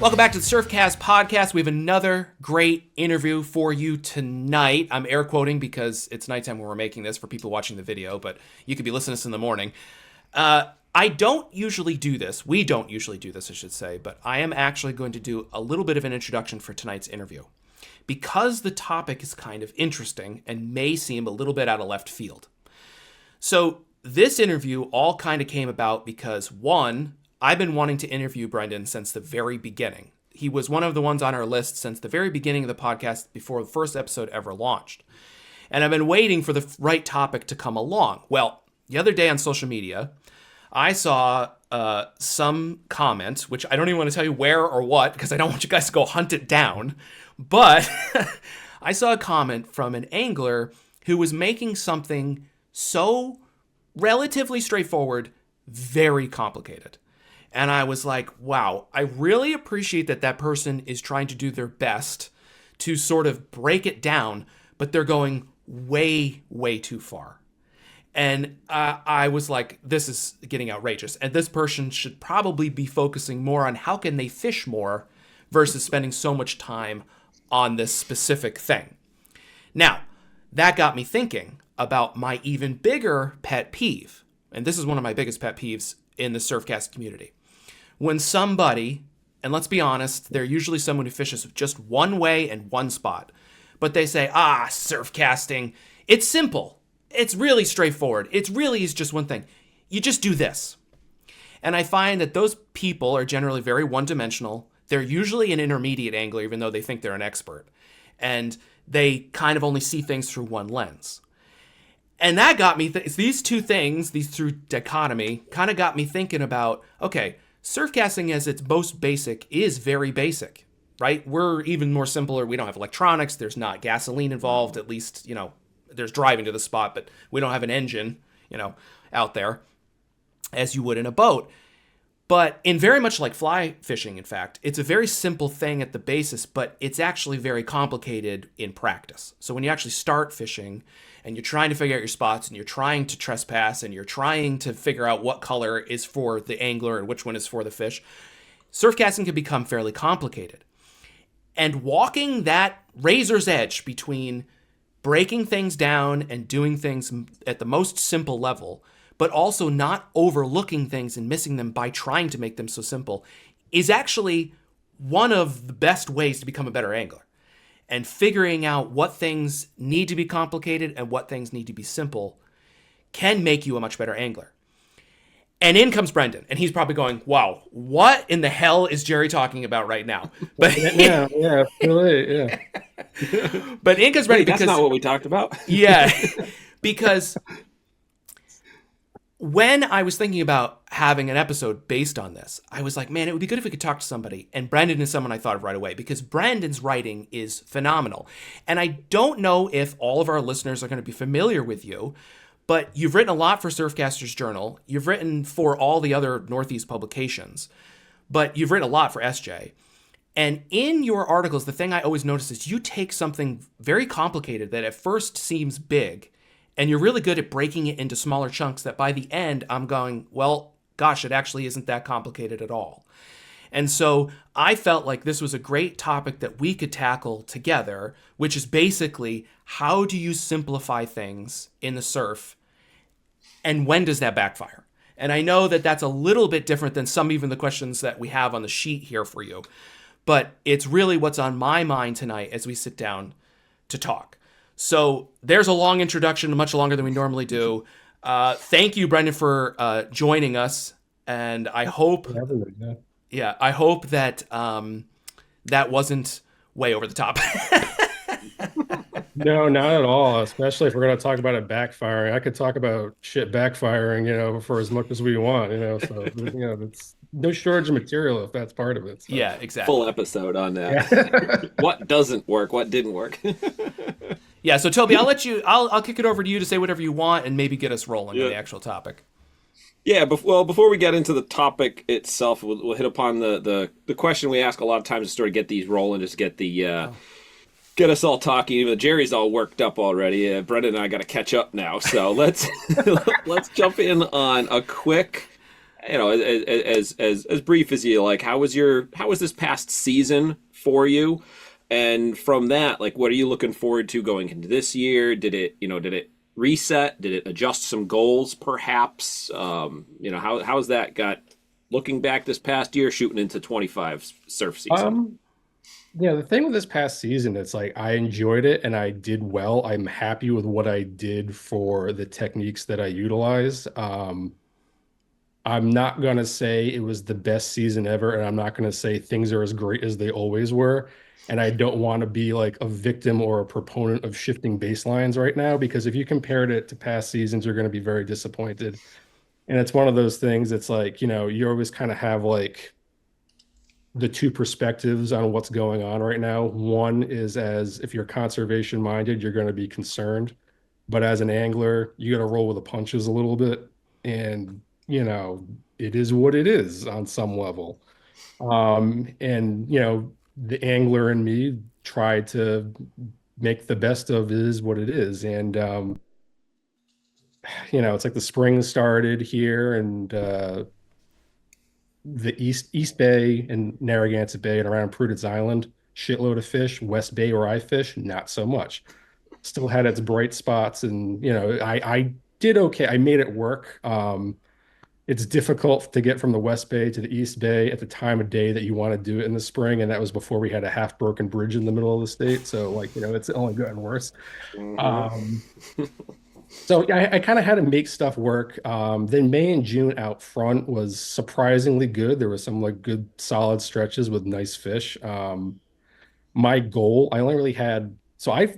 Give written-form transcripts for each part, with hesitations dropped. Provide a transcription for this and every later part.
Welcome back to the Surfcast Podcast. We have another great interview for you tonight. I'm air quoting because it's nighttime when we're making this for people watching the video, but you could be listening to this in the morning. I don't usually do this. We don't usually do this, I should say, but I am actually going to do a little bit of an introduction for tonight's interview because the topic is kind of interesting and may seem a little bit out of left field. So this interview all kind of came about because, one, I've been wanting to interview Brendan since the very beginning. He was one of the ones on our list since the very beginning of the podcast before the first episode ever launched. And I've been waiting for the right topic to come along. Well, the other day on social media, I saw some comment, which I don't even want to tell you where or what, because I don't want you guys to go hunt it down. But I saw a comment from an angler who was making something so relatively straightforward, very complicated. And I was like, wow, I really appreciate that that person is trying to do their best to sort of break it down, but they're going way, way too far. And I was like, this is getting outrageous. And this person should probably be focusing more on how can they fish more versus spending so much time on this specific thing. Now, that got me thinking about my even bigger pet peeve. And this is one of my biggest pet peeves in the Surfcast community. When somebody, and let's be honest, they're usually someone who fishes just one way and one spot, but they say, surfcasting, it's simple. It's really straightforward. It really is just one thing. You just do this. And I find that those people are generally very one-dimensional. They're usually an intermediate angler, even though they think they're an expert. And they kind of only see things through one lens. And that got me, these two things, these two dichotomy, kind of got me thinking about, okay, surfcasting as its most basic is very basic, right? We're even more simpler. We don't have electronics. There's not gasoline involved. At least, there's driving to the spot, but we don't have an engine, out there as you would in a boat. But in very much like fly fishing, in fact, it's a very simple thing at the basis, but it's actually very complicated in practice. So when you actually start fishing and you're trying to figure out your spots and you're trying to trespass and you're trying to figure out what color is for the angler and which one is for the fish, surfcasting can become fairly complicated. And walking that razor's edge between breaking things down and doing things at the most simple level, but also not overlooking things and missing them by trying to make them so simple, is actually one of the best ways to become a better angler. And figuring out what things need to be complicated and what things need to be simple can make you a much better angler. And in comes Brendan, and he's probably going, wow, what in the hell is Jerry talking about right now? But yeah, really, yeah. But in comes Brendan because... That's not what we talked about. Yeah, because when I was thinking about having an episode based on this, I was like, man, it would be good if we could talk to somebody. And Brendan is someone I thought of right away because Brendan's writing is phenomenal. And I don't know if all of our listeners are going to be familiar with you, but you've written a lot for Surfcasters Journal. You've written for all the other Northeast publications, but you've written a lot for SJ. And in your articles, the thing I always notice is you take something very complicated that at first seems big, and you're really good at breaking it into smaller chunks that by the end, I'm going, well, gosh, it actually isn't that complicated at all. And so I felt like this was a great topic that we could tackle together, which is basically how do you simplify things in the surf and when does that backfire? And I know that that's a little bit different than some even the questions that we have on the sheet here for you, but it's really what's on my mind tonight as we sit down to talk. So there's a long introduction, much longer than we normally do. Thank you, Brendan, for joining us. And I hope, I hope that that wasn't way over the top. No, not at all. Especially if we're going to talk about it backfiring. I could talk about shit backfiring, for as much as we want, So, it's no shortage of material if that's part of it. So. Yeah, exactly. Full episode on that. Yeah. What doesn't work? What didn't work? Yeah. So Toby, I'll kick it over to you to say whatever you want and maybe get us rolling on the actual topic. Yeah, before we get into the topic itself, we'll hit upon the question we ask a lot of times to sort of get these rolling, just get the get us all talking. Jerry's all worked up already. Brendan and I got to catch up now, so let's jump in on a quick you know, as brief as you like, how was this past season for you? And from that, like, what are you looking forward to going into this year? Did it reset? Did it adjust some goals, perhaps? How's that got looking back this past year, shooting into 25 surf season? Um, yeah, the thing with this past season, it's like I enjoyed it and I did well. I'm happy with what I did for the techniques that I utilized. I'm not gonna say it was the best season ever, and I'm not gonna say things are as great as they always were. And I don't want to be like a victim or a proponent of shifting baselines right now, because if you compared it to past seasons, you're going to be very disappointed. And it's one of those things, it's like, you always kind of have like the two perspectives on what's going on right now. One is, as if you're conservation minded, you're going to be concerned. But as an angler, you got to roll with the punches a little bit. And, it is what it is on some level. And the angler in me tried to make the best of it is what it is. And it's like the spring started here, and the East Bay and Narragansett Bay and around Prudence Island, shitload of fish. West Bay where I fish, not so much. Still had its bright spots, and I did okay. I made it work. It's difficult to get from the West Bay to the East Bay at the time of day that you want to do it in the spring, and that was before we had a half broken bridge in the middle of the state. So it's only gotten worse. Um, so I kind of had to make stuff work. Then May and June out front was surprisingly good. There was some like good solid stretches with nice fish. My goal, I only really had so I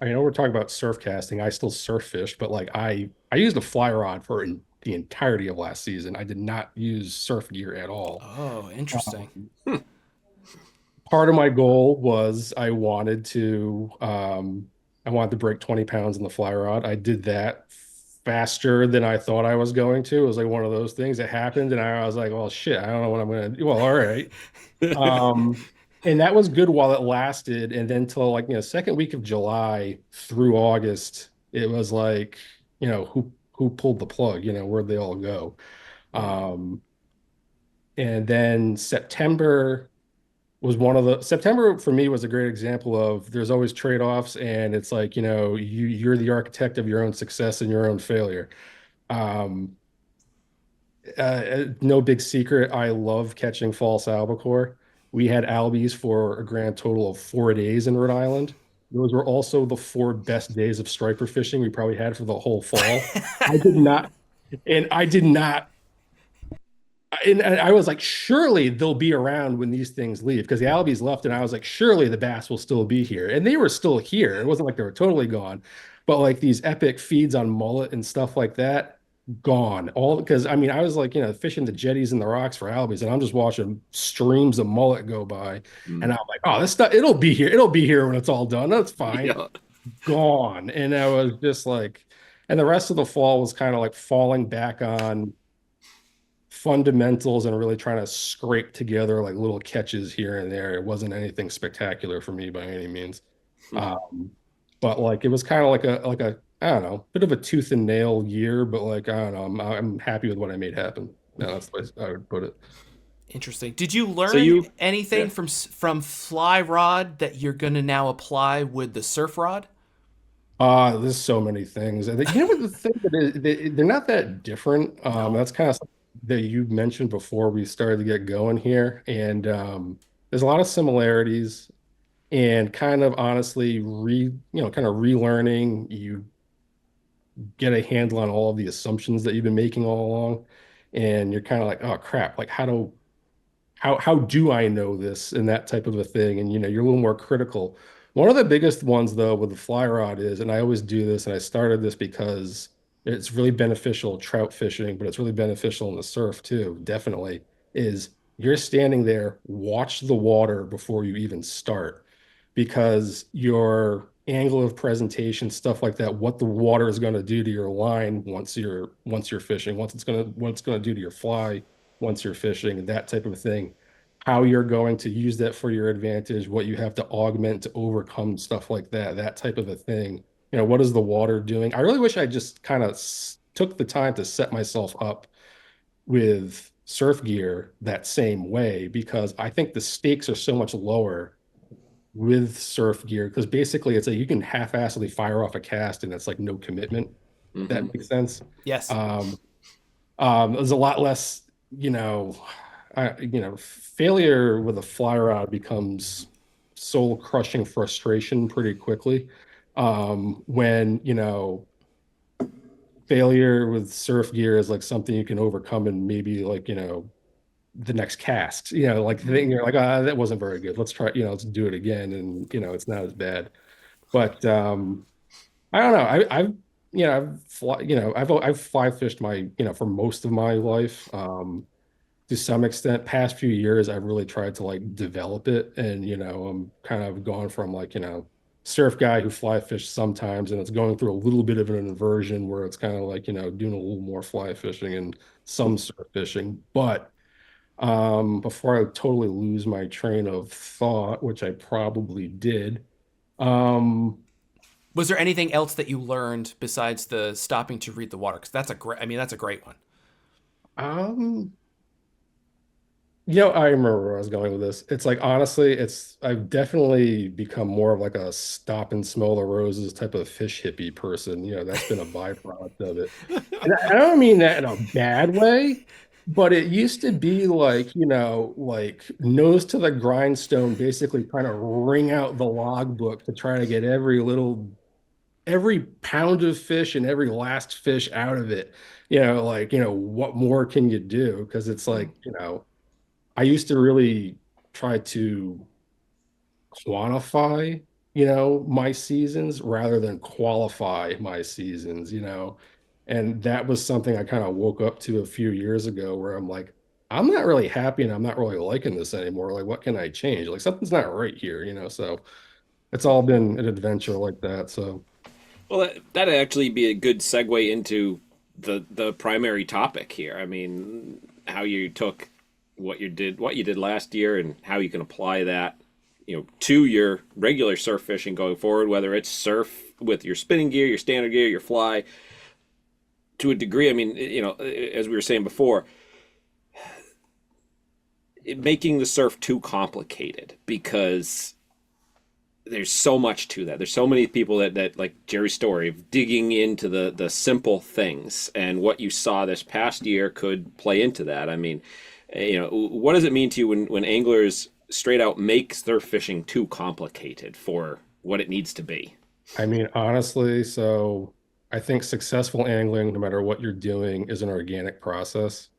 know we're talking about surf casting. I still surf fish, but like I used a fly rod for the entirety of last season. I did not use surf gear at all. Oh, interesting. Part of my goal was I wanted to break 20 pounds in the fly rod. I did that faster than I thought I was going to. It was like one of those things that happened, and I was like, well, shit, I don't know what I'm gonna do. Well, all right. And that was good while it lasted. And then till like, second week of July through August, it was like, who pulled the plug, where'd they all go? Um, and then September for me was a great example of there's always trade-offs, and it's like, you're the architect of your own success and your own failure. Um, no big secret, I love catching false albacore. We had albies for a grand total of 4 days in Rhode Island. Those were also the 4 best days of striper fishing we probably had for the whole fall. I did not, and I did not, and I was like, surely they'll be around when these things leave, because the albies left, and I was like, surely the bass will still be here, and they were still here. It wasn't like they were totally gone, but like these epic feeds on mullet and stuff like that, gone. All because I mean, I was like, fishing the jetties and the rocks for albies, and I'm just watching streams of mullet go by, and I'm like, oh, this stuff, it'll be here when it's all done. That's fine. Yeah. Gone. And I was just like, and the rest of the fall was kind of like falling back on fundamentals and really trying to scrape together like little catches here and there. It wasn't anything spectacular for me by any means. Um, but like it was kind of like a I don't know, bit of a tooth and nail year, but like I don't know, I'm happy with what I made happen. Yeah, that's the way I would put it. Interesting. Did you learn So you, anything yeah. from fly rod that you're going to now apply with the surf rod? There's so many things. And what the thing that is, they're not that different. No. That's kind of something that you mentioned before we started to get going here. And there's a lot of similarities, and kind of honestly kind of relearning. You get a handle on all of the assumptions that you've been making all along, and you're kind of like, oh crap, like how do I know this, and that type of a thing. And you're a little more critical. One of the biggest ones though with the fly rod is, and I always do this, and I started this because it's really beneficial trout fishing, but it's really beneficial in the surf too, definitely, is you're standing there, watch the water before you even start, because your angle of presentation, stuff like that, what the water is going to do to your line once you're fishing, what it's going to do to your fly once you're fishing, that type of thing, how you're going to use that for your advantage, what you have to augment to overcome stuff like that type of a thing. What is the water doing? I really wish I just kind of took the time to set myself up with surf gear that same way because I think the stakes are so much lower with surf gear because basically it's like you can half-assedly fire off a cast and it's like no commitment. If that makes sense. Yes. There's a lot less, failure with a fly rod becomes soul-crushing frustration pretty quickly. When, failure with surf gear is like something you can overcome and maybe like, the next cast, like you're like, that wasn't very good. Let's try, let's do it again. And, it's not as bad. But I don't know. I've fly fished for most of my life. To some extent, past few years, I've really tried to like develop it. And, I'm kind of going from like, surf guy who fly fish sometimes, and it's going through a little bit of an inversion where it's kind of like, doing a little more fly fishing and some surf fishing. But before I totally lose my train of thought, which I probably did, was there anything else that you learned besides the stopping to read the water? Because that's a great one. um, I remember where I was going with this. It's like honestly, I've definitely become more of like a stop and smell the roses type of fish hippie person. That's been a byproduct of it. And I don't mean that in a bad way, but it used to be like, like nose to the grindstone, basically trying to wring out the logbook to try to get every pound of fish and every last fish out of it. Like, what more can you do? Because it's like, I used to really try to quantify, my seasons rather than qualify my seasons. And that was something I kind of woke up to a few years ago where I'm like, I'm not really happy and I'm not really liking this anymore. Like, what can I change? Like, something's not right here. So it's all been an adventure like that. So, Well, that'd actually be a good segue into the primary topic here. I mean, how you took what you did last year and how you can apply that, to your regular surf fishing going forward, whether it's surf with your spinning gear, your standard gear, your fly. To a degree, I mean, as we were saying before, making the surf too complicated because there's so much to that. There's so many people that like Jerry's story of digging into the simple things, and what you saw this past year could play into that. I mean, what does it mean to you when anglers straight out make surf fishing too complicated for what it needs to be? I mean, honestly, so I think successful angling, no matter what you're doing, is an organic process.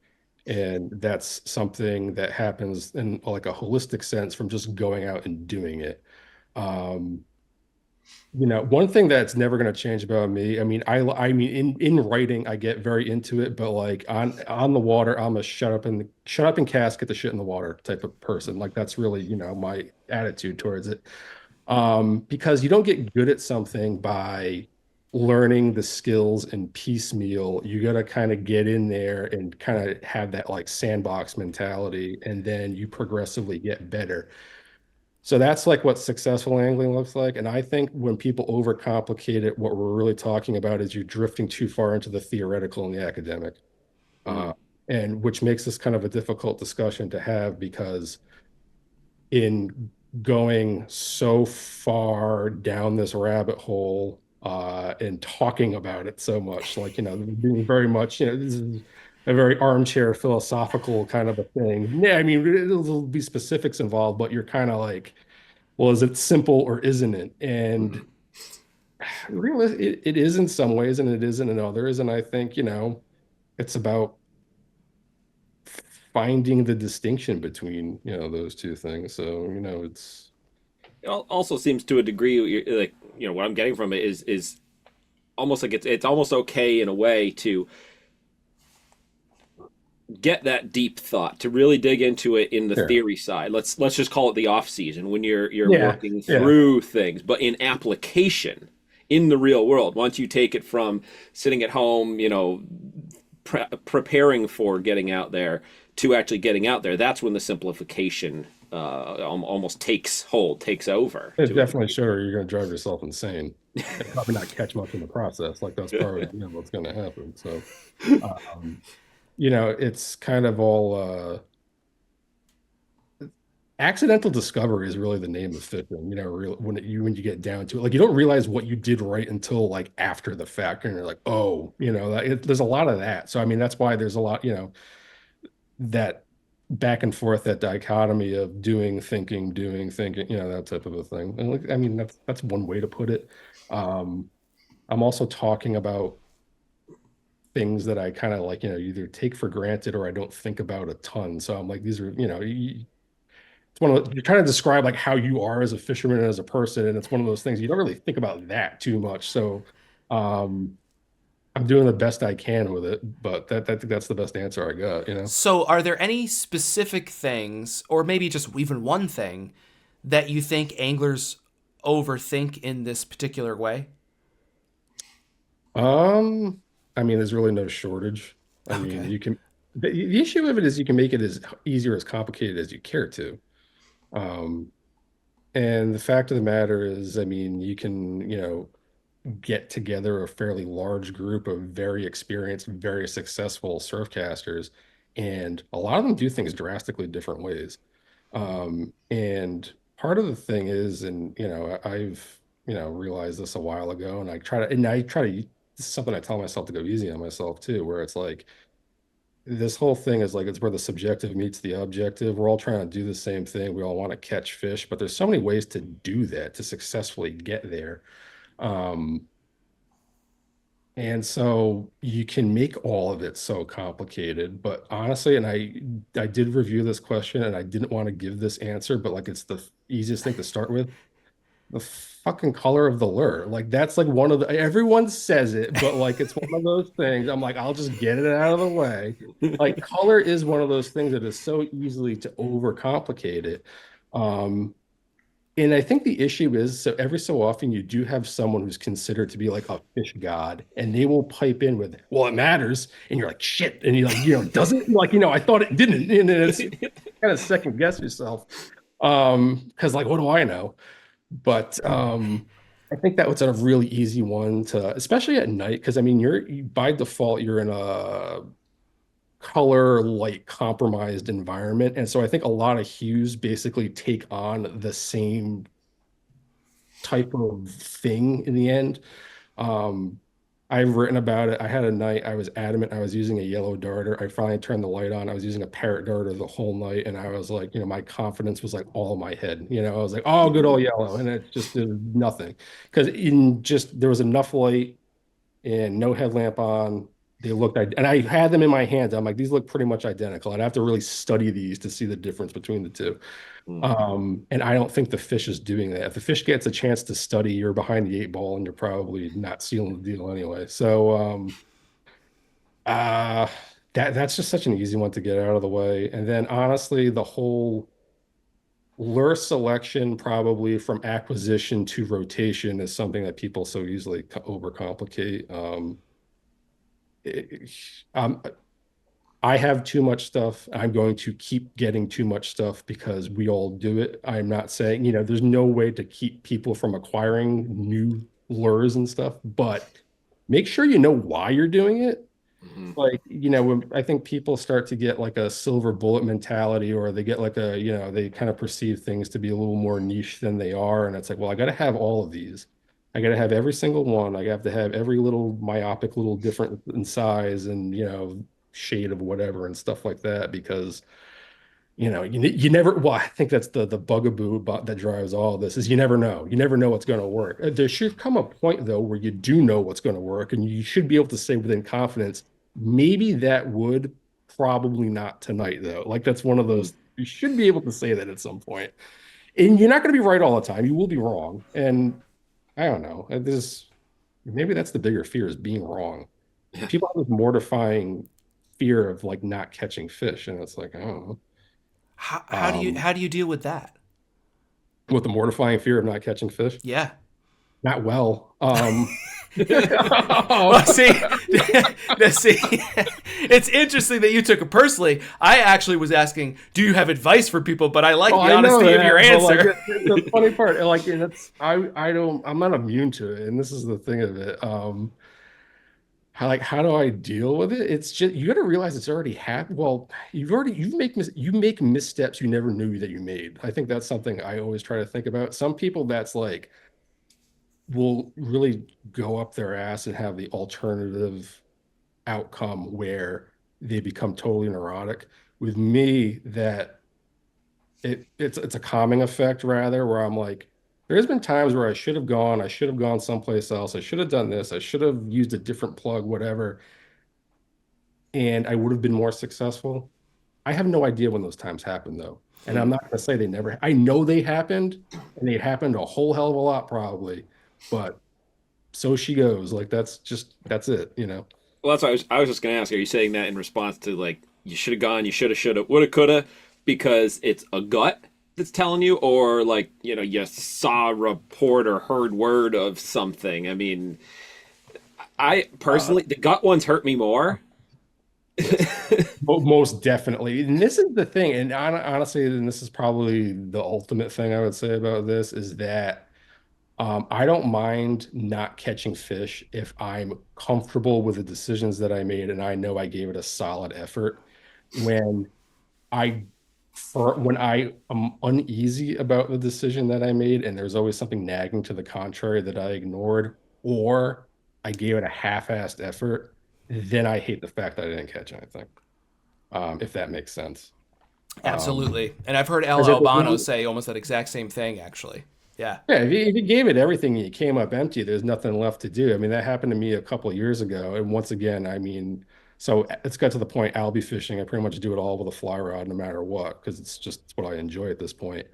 And that's something that happens in like a holistic sense from just going out and doing it. Um, one thing that's never going to change about me, I mean, in writing, I get very into it, but like on the water, I'm a shut up and cast, get the shit in the water type of person. Like that's really, my attitude towards it. Because you don't get good at something by learning the skills and piecemeal. You got to kind of get in there and kind of have that like sandbox mentality, and then you progressively get better. So that's like what successful angling looks like. And I think when people overcomplicate it, what we're really talking about is you're drifting too far into the theoretical and the academic. Mm. Uh, and which makes this kind of a difficult discussion to have because in going so far down this rabbit hole and talking about it so much, like, being very much, this is a very armchair philosophical kind of a thing. Yeah, I mean, there'll be specifics involved, but you're kind of like, well, is it simple or isn't it? And really, it is in some ways, and it isn't in others. And I think, it's about finding the distinction between, those two things. So, It also seems to a degree, like, what I'm getting from it is almost like it's almost okay in a way to get that deep thought, to really dig into it in the Sure. theory side. Let's just call it the off season when you're Yeah, working yeah. through things, but in application in the real world, once you take it from sitting at home, preparing for getting out there to actually getting out there, that's when the simplification almost takes hold, takes over. It definitely sure you're going to drive yourself insane and probably not catch much in the process. Like that's probably what's going to happen. So, um, it's kind of all accidental discovery is really the name of fishing, when you get down to it. Like you don't realize what you did right until like after the fact, and you're like, oh, there's a lot of that. So I mean, that's why there's a lot, that back and forth, that dichotomy of doing, thinking, that type of a thing. And like, I mean, that's one way to put it. I'm also talking about things that I kind of like, either take for granted or I don't think about a ton. So I'm like, these are, it's one of you're trying to describe like how you are as a fisherman and as a person, and it's one of those things you don't really think about that too much. So, um, I'm doing the best I can with it, but that's the best answer I got. So, are there any specific things, or maybe just even one thing, that you think anglers overthink in this particular way? I mean, there's really no shortage. I mean, Okay. the issue of it is you can make it as easy or as complicated as you care to. Um, and the fact of the matter is, I mean, you can, get together a fairly large group of very experienced, very successful surfcasters, and a lot of them do things drastically different ways. And part of the thing is, and I've realized this a while ago, and this is something I tell myself to go easy on myself too, where it's like this whole thing is like it's where the subjective meets the objective. We're all trying to do the same thing. We all want to catch fish, but there's so many ways to do that to successfully get there. Um, and so you can make all of it so complicated, but honestly, and I did review this question and I didn't want to give this answer, but like it's the easiest thing to start with. The fucking color of the lure. Like that's like one of the everyone says it, but like it's one of those things. I'm like, I'll just get it out of the way. Like color is one of those things that is so easily to overcomplicate it. Um, and I think the issue is, so every so often you do have someone who's considered to be like a fish god, and they will pipe in with, well, it matters. And you're like, shit. And you're like, does it? Like, I thought it didn't. And then it's kind of second guess yourself. Because like, what do I know? But I think that was a really easy one to, especially at night, because I mean, by default, you're in a color light compromised environment. And so I think a lot of hues basically take on the same type of thing in the end. Um, I've written about it. I had a night I was adamant I was using a yellow darter. I finally turned the light on. I was using a parrot darter the whole night, and I was like, my confidence was like all in my head. I was like, oh, good old yellow, and it just did nothing because there was enough light and no headlamp on. They looked, and I had them in my hands. I'm like, these look pretty much identical. I'd have to really study these to see the difference between the two. And I don't think the fish is doing that. If the fish gets a chance to study, you're behind the eight ball and you're probably not sealing the deal anyway. So uh that's just such an easy one to get out of the way. And then honestly, the whole lure selection, probably from acquisition to rotation, is something that people so easily overcomplicate. It- um, I have too much stuff. I'm going to keep getting too much stuff because we all do it. I'm not saying, there's no way to keep people from acquiring new lures and stuff, but make sure you know why you're doing it. Mhm. Like, when I think people start to get like a silver bullet mentality, or they get like they kind of perceive things to be a little more niche than they are. And it's like, well, I got to have all of these. I got to have every single one. I have to have every little myopic little different in size and, shade of whatever and stuff like that, because you never, well, I think that's the bugaboo that drives all of this, is you never know what's going to work. There should come a point though where you do know what's going to work, and you should be able to say within confidence, maybe that would, probably not tonight though. Like that's one of those, you should be able to say that at some point, and you're not going to be right all the time. You will be wrong, and I don't know, maybe that's the bigger fear, is being wrong. Yeah. People have this mortifying fear of like not catching fish, and it's like, I don't know. How do you Um, how do you deal with that? with the mortifying fear of not catching fish, Yeah. not well. Well, see, see, it's interesting that you took it personally. I actually was asking, do you have advice for people? But I like Oh, the I know honesty of that, your but like answer. the funny part, like, and I don't, I'm not immune to it, and this is the thing of it. how do I deal with it? It's just you got to realize it's already happened. Well, you make missteps you never knew that you made. I think that's something I always try to think about. Some people that's like will really go up their ass and have the alternative outcome where they become totally neurotic. With me, that it's a calming effect rather, where I'm like, there's been times where I should have gone someplace else, I should have done this, I should have used a different plug, whatever, and I would have been more successful. I have no idea when those times happen though. And I'm not going to say they never, I know they happened and they happened a whole hell of a lot probably, but so she goes. Like that's it, you know. Well, that's what I was just going to ask. Are you saying that in response to like you should have gone, you should have, woulda, coulda, because it's a gut that's telling you, or like you saw a report or heard word of something? I mean, I personally, the gut ones hurt me more. Yes. Most definitely. And this is the thing. And honestly, and this is probably the ultimate thing I would say about this is that I don't mind not catching fish if I'm comfortable with the decisions that I made and I know I gave it a solid effort. When I when I am uneasy about the decision that I made and there's always something nagging to the contrary that I ignored or I gave it a half-assed effort, then I hate the fact that I didn't catch anything. If that makes sense. Um, Absolutely. And I've heard Al because Albano say almost that exact same thing, actually. Yeah. yeah, if you gave it everything and you came up empty, there's nothing left to do. I mean, that happened to me a couple of years ago. And once again, I mean, so it's got to the point albie fishing. I pretty much do it all with a fly rod, no matter what, because it's what I enjoy at this point.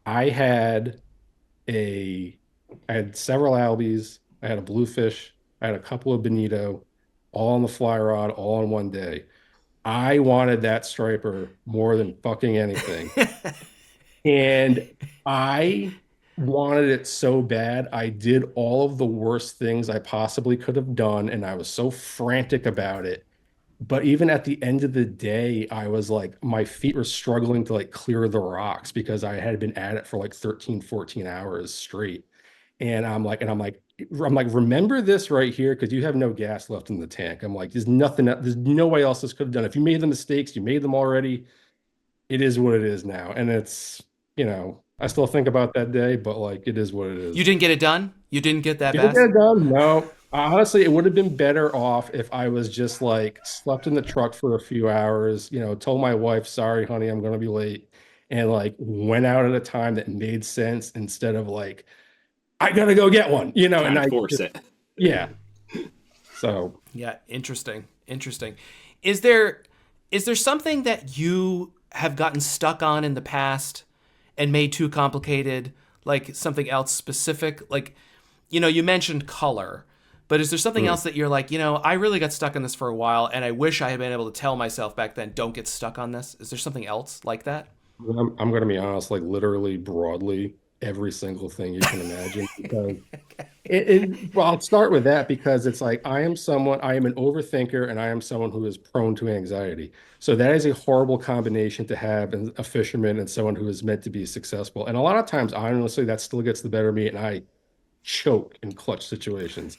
I had a, I had several albies. I had a bluefish. I had a couple of bonito, all on the fly rod, all in one day. I wanted that striper more than fucking anything. And I wanted it so bad. I did all of the worst things I possibly could have done, and I was so frantic about it. But even at the end of the day, I was like, my feet were struggling to like clear the rocks because I had been at it for like 13, 14 hours straight. I'm like, remember this right here because you have no gas left in the tank. I'm like, there's no way else this could have done. If you made the mistakes, you made them already. It is what it is now. And I still think about that day, but like it is what it You is. didn't get it done? You didn't get that Did it bass? get done? No. Honestly, it would have been better off if I was just like slept in the truck for a few hours, told my wife, sorry, honey, I'm going to be late, and like went out at a time that made sense instead of like, I got to go get one, Trying and to I force just, it. yeah. So, Yeah, interesting. Interesting. Is there is there something that you have gotten stuck on in the past and made too complicated, like something else specific? Like, you mentioned color, but is there something hmm. else that you're like, I really got stuck on this for a while and I wish I had been able to tell myself back then, don't get stuck on this? Is there something else like that? I'm going to be honest, like literally broadly, every single thing you can imagine because well, I'll start with that because it's like I am an overthinker and I am someone who is prone to anxiety. So that is a horrible combination to have in a fisherman and someone who is meant to be successful. And a lot of times, honestly, that still gets the better of me and I choke in clutch situations.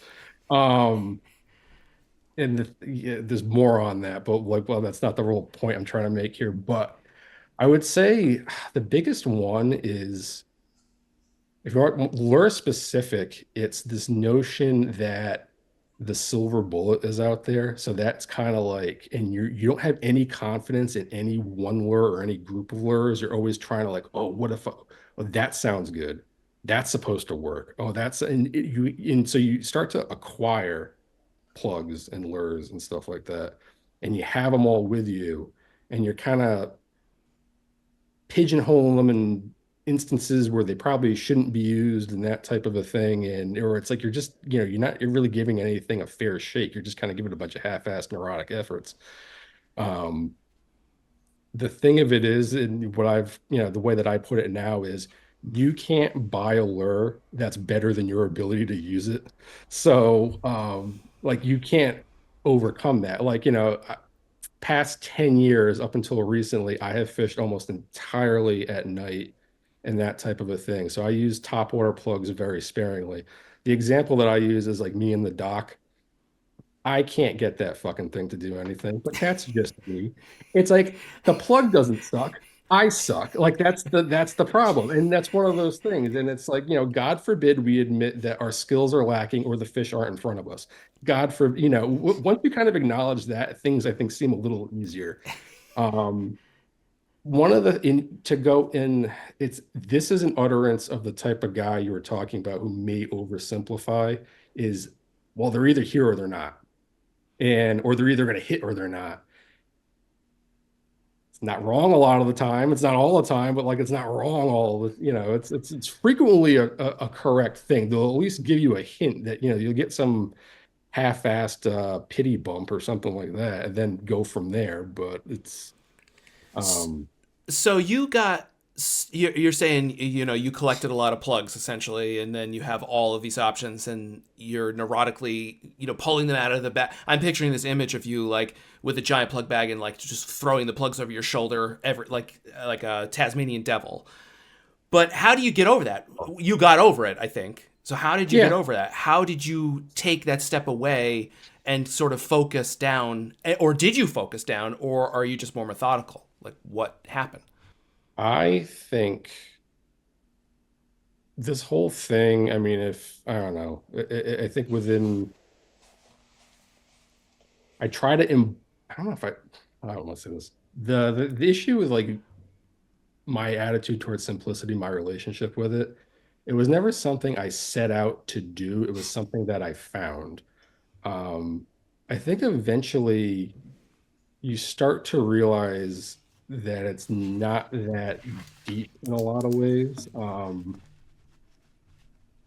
Um, yeah, there's more on that, but like, well, that's not the real point I'm trying to make here. But I would say the biggest one is if you are lure specific, it's this notion that the silver bullet is out there. So that's kind of like, and you don't have any confidence in any one lure or any group of lures. You're always trying to like, oh, what if, oh, that sounds good. That's supposed to work. Oh, and so you start to acquire plugs and lures and stuff like that, and you have them all with you, and you're kind of pigeonhole them in instances where they probably shouldn't be used and that type of a thing. And or it's like you're really giving anything a fair shake. You're just kind of giving a bunch of half-assed neurotic efforts. Um, the thing of it is, and what the way that I put it now is you can't buy a lure that's better than your ability to use it. So, like you can't overcome that. Like, past 10 years up until recently, I have fished almost entirely at night and that type of a thing. So I use top water plugs very sparingly. The example that I use is like me in the dock. I can't get that fucking thing to do anything, but that's just me. It's like the plug doesn't suck. I suck. Like that's the problem. And that's one of those things. And it's like, God forbid we admit that our skills are lacking or the fish aren't in front of us. God for, once you kind of acknowledge that, things I think seem a little easier. Um, one of the in to go in, it's this is an utterance of the type of guy you were talking about who may oversimplify is, well, they're either here or they're not, and or they're either going to hit or they're not. It's not wrong a lot of the time. It's not all the time, but like it's not wrong all the, it's frequently a correct thing. They'll at least give you a hint that you'll get some half-assed pity bump or something like that, and then go from there. But it's um So you're saying, you collected a lot of plugs essentially, and then you have all of these options, and you're neurotically, pulling them out of the bag. I'm picturing this image of you like with a giant plug bag and like just throwing the plugs over your shoulder, like a Tasmanian devil. But how do you get over that? You got over it, I think. So how did you get yeah. over that? How did you take that step away and sort of focus down, or did you focus down, or are you just more methodical? Like what happened? I think this whole thing, I mean, if I don't know, I think I try to, I don't know if I don't want to say this. The issue with like my attitude towards simplicity, my relationship with it, it was never something I set out to do. It was something that I found. Um, I think eventually you start to realize that it's not that deep in a lot of ways.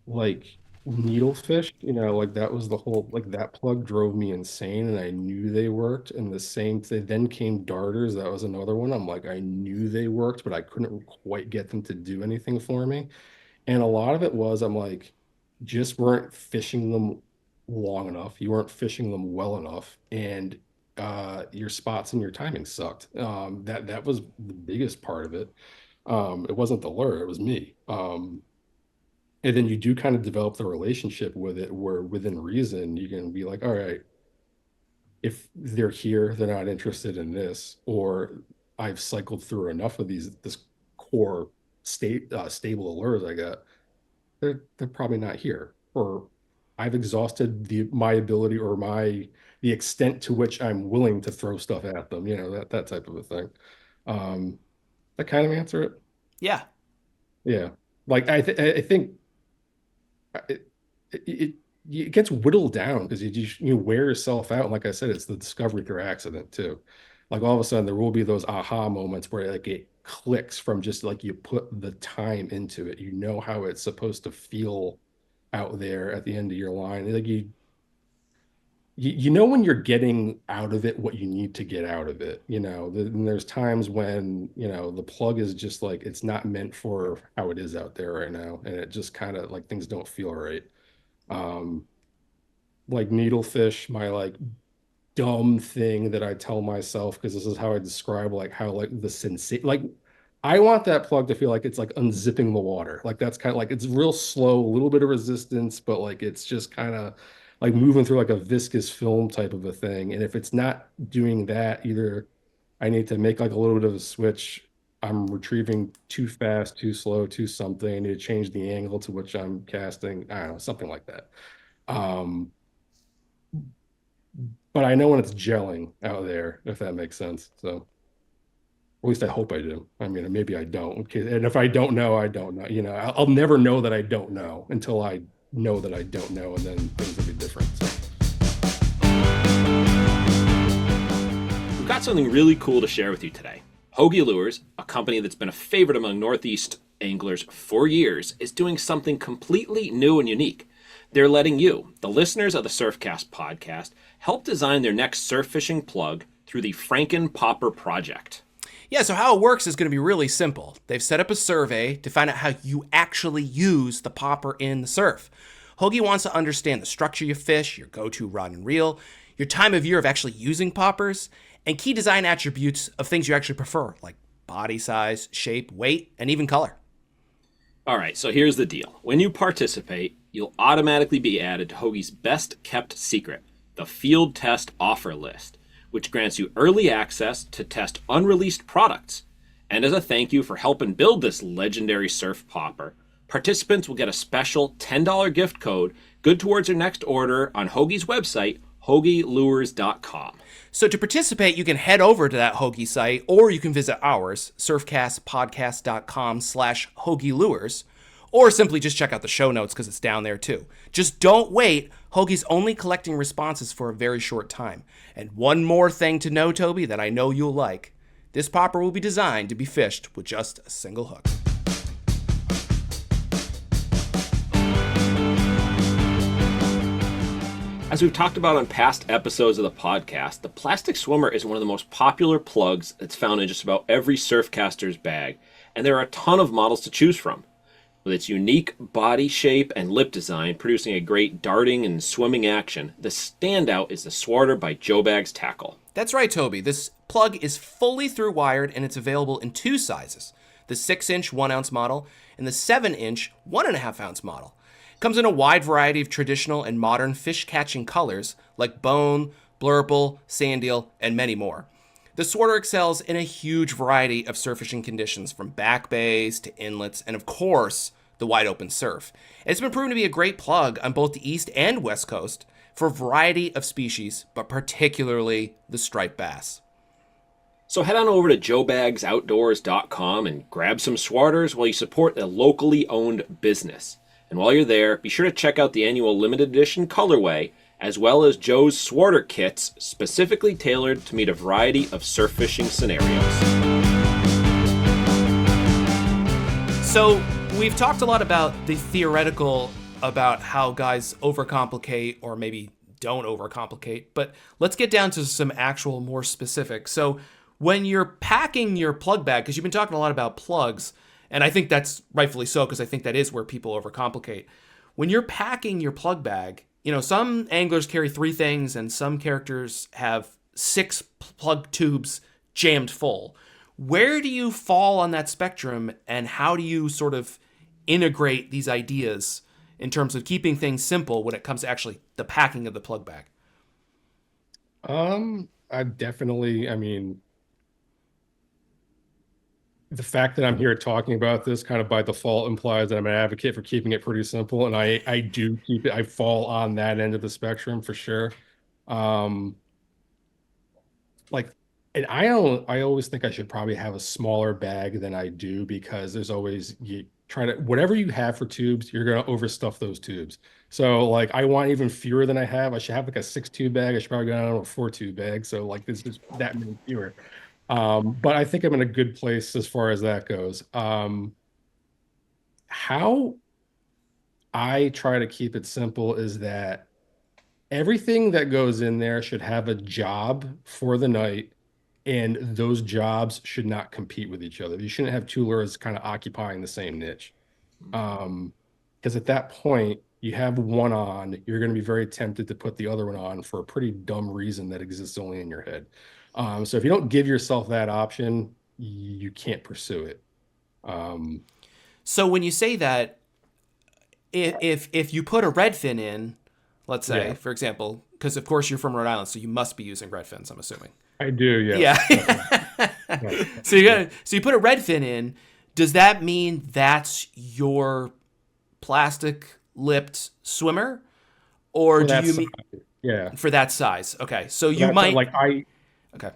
Like needlefish, like that was the whole, like that plug drove me insane and I knew they worked. And the same thing, then came darters. That was another one. I'm like, I knew they worked, but I couldn't quite get them to do anything for me. And a lot of it was, I'm like, just weren't fishing them long enough. You weren't fishing them well enough. And your spots and your timing sucked. That was the biggest part of it. It wasn't the lure, it was me. And then you do kind of develop the relationship with it where within reason you can be like, all right, if they're here, they're not interested in this, or I've cycled through enough of this core stable allures I got, they're probably not here, or I've exhausted my ability or the extent to which I'm willing to throw stuff at them, that type of a thing. That kind of answer it. Yeah. Yeah. Like I think it, it it gets whittled down because you wear yourself out. And like I said, it's the discovery through accident too. Like all of a sudden there will be those aha moments where like it clicks from just like you put the time into it. You know how it's supposed to feel out there at the end of your line. Like you know when you're getting out of it what you need to get out of it. And there's times when the plug is just like it's not meant for how it is out there right now, and it just kind of like things don't feel right. um like needlefish, my like dumb thing that I tell myself because this is how I describe like how like the sensation, like I want that plug to feel like it's like unzipping the water. Like that's kind of like it's real slow, a little bit of resistance, but like it's just kind of like moving through like a viscous film type of a thing. And if it's not doing that, either I need to make like a little bit of a switch. I'm retrieving too fast, too slow, too something. I need to change the angle to which I'm casting. I don't know, something like that. Um, but I know when it's gelling out there, if that makes sense. So at least I hope I do. I mean, maybe I don't. Okay. And if I don't know, I don't know. I'll never know that I don't know until I know that I don't know, and then things will be different. So We've got something really cool to share with you today. Hoagie Lures, a company that's been a favorite among Northeast anglers for years, is doing something completely new and unique. They're letting you, the listeners of the Surfcast podcast, help design their next surf fishing plug through the Franken Popper project. Yeah, so how it works is going to be really simple. They've set up a survey to find out how you actually use the popper in the surf. Hoagie wants to understand the structure you fish, your go-to rod and reel, your time of year of actually using poppers, and key design attributes of things you actually prefer, like body size, shape, weight, and even color. All right, so here's the deal. When you participate, you'll automatically be added to Hoagie's best kept secret, the Field Test Offer List, which grants you early access to test unreleased products. And as a thank you for helping build this legendary surf popper, participants will get a special $10 gift code good towards their next order on Hoagie's website, hoagielures.com. So to participate, you can head over to that Hoagie site, or you can visit ours, surfcastpodcast.com/hoagielures, or simply just check out the show notes because it's down there too. Just don't wait. Hoagie's only collecting responses for a very short time. And one more thing to know, Toby, that I know you'll like. This popper will be designed to be fished with just a single hook. As we've talked about on past episodes of the podcast, the plastic swimmer is one of the most popular plugs that's found in just about every surfcaster's bag, and there are a ton of models to choose from. With its unique body shape and lip design producing a great darting and swimming action, the standout is the Swarter by Joe Bag's Tackle. That's right, Toby. This plug is fully through wired, and it's available in two sizes, the 6-inch 1-ounce model and the 7-inch 1.5-ounce model. Comes in a wide variety of traditional and modern fish-catching colors like bone, blurple, sand eel, and many more. The Swarter excels in a huge variety of surf fishing conditions, from back bays to inlets, and of course, the wide open surf. It's been proven to be a great plug on both the east and west coast for a variety of species, but particularly the striped bass. So head on over to joebagsoutdoors.com and grab some Swarters while you support a locally owned business. And while you're there, be sure to check out the annual limited edition colorway, as well as Joe's Swarter kits, specifically tailored to meet a variety of surf fishing scenarios. So we've talked a lot about the theoretical, about how guys overcomplicate or maybe don't overcomplicate, but let's get down to some actual more specific. So when you're packing your plug bag, because you've been talking a lot about plugs, and I think that's rightfully so, because I think that is where people overcomplicate. When you're packing your plug bag, some anglers carry 3 things and some characters have 6 plug tubes jammed full. Where do you fall on that spectrum, and how do you sort of integrate these ideas in terms of keeping things simple when it comes to actually the packing of the plug bag? The fact that I'm here talking about this kind of by default implies that I'm an advocate for keeping it pretty simple, and I do keep it. I fall on that end of the spectrum for sure. And I always think I should probably have a smaller bag than I do, because there's always, you try to, whatever you have for tubes, you're gonna overstuff those tubes. So I want even fewer than I have. I should have a 6-tube bag. I should probably go down to a 4-tube bag. So there's just that many fewer. But I think I'm in a good place as far as that goes. How I try to keep it simple is that everything that goes in there should have a job for the night, and those jobs should not compete with each other. You shouldn't have 2 lures kind of occupying the same niche. Because at that point, you have one on, you're going to be very tempted to put the other one on for a pretty dumb reason that exists only in your head. So if you don't give yourself that option, you can't pursue it. So when you say that, if you put a redfin in, let's say, for example, because of course you're from Rhode Island, so you must be using redfins, I'm assuming. I do, yeah. So you put a redfin in. Does that mean that's your plastic lipped swimmer, or do you mean for that size? Okay, so you might Okay.